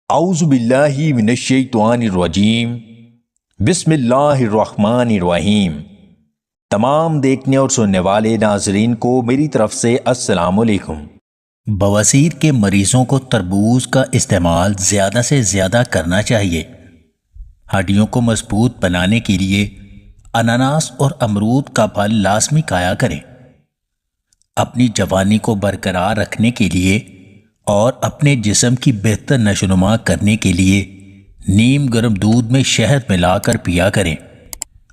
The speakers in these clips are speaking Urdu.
اعوذ باللہ من الشیطان الرجیم بسم اللہ الرحمن الرحیم۔ تمام دیکھنے اور سننے والے ناظرین کو میری طرف سے السلام علیکم۔ بواسیر کے مریضوں کو تربوز کا استعمال زیادہ سے زیادہ کرنا چاہیے۔ ہڈیوں کو مضبوط بنانے کے لیے اناناس اور امرود کا پھل لازمی کھایا کریں۔ اپنی جوانی کو برقرار رکھنے کے لیے اور اپنے جسم کی بہتر نشوونما کرنے کے لیے نیم گرم دودھ میں شہد ملا کر پیا کریں۔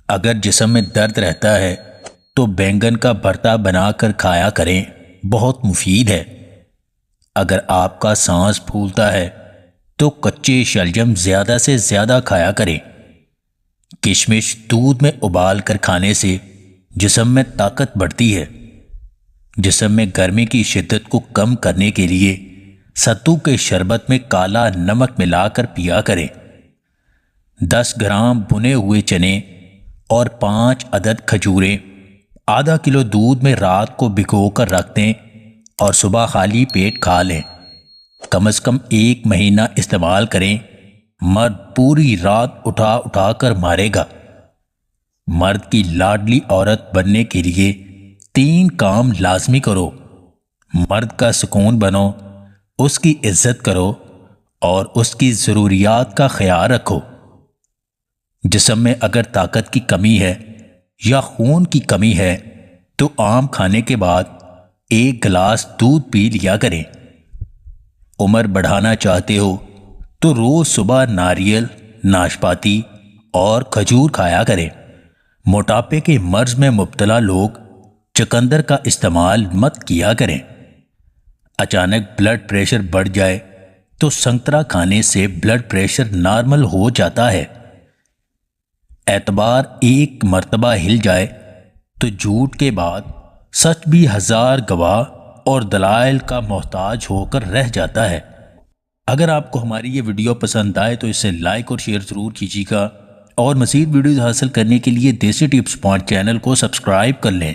اگر جسم میں درد رہتا ہے تو بینگن کا بھرتا بنا کر کھایا کریں، بہت مفید ہے۔ اگر آپ کا سانس پھولتا ہے تو کچے شلجم زیادہ سے زیادہ کھایا کریں۔ کشمش دودھ میں ابال کر کھانے سے جسم میں طاقت بڑھتی ہے۔ جسم میں گرمی کی شدت کو کم کرنے کے لیے ستو کے شربت میں کالا نمک ملا کر پیا کریں۔ 10 گرام بھنے ہوئے چنے اور 5 عدد کھجوریں آدھا کلو دودھ میں رات کو بھگو کر رکھ دیں اور صبح خالی پیٹ کھا لیں۔ کم از کم 1 مہینہ استعمال کریں۔ مرد پوری رات اٹھا اٹھا کر مارے گا۔ مرد کی لاڈلی عورت بننے کے لیے 3 کام لازمی کرو۔ مرد کا سکون بنو، اس کی عزت کرو اور اس کی ضروریات کا خیال رکھو۔ جسم میں اگر طاقت کی کمی ہے یا خون کی کمی ہے تو آم کھانے کے بعد 1 گلاس دودھ پی لیا کریں۔ عمر بڑھانا چاہتے ہو تو روز صبح ناریل، ناشپاتی اور کھجور کھایا کریں۔ موٹاپے کے مرض میں مبتلا لوگ چقندر کا استعمال مت کیا کریں۔ اچانک بلڈ پریشر بڑھ جائے تو سنترا کھانے سے بلڈ پریشر نارمل ہو جاتا ہے۔ اعتبار 1 مرتبہ ہل جائے تو جھوٹ کے بعد سچ بھی 1000 گواہ اور دلائل کا محتاج ہو کر رہ جاتا ہے۔ اگر آپ کو ہماری یہ ویڈیو پسند آئے تو اسے لائک اور شیئر ضرور کیجیے گا، اور مزید ویڈیوز حاصل کرنے کے لیے دیسی ٹپس پوائنٹ چینل کو سبسکرائب کر لیں۔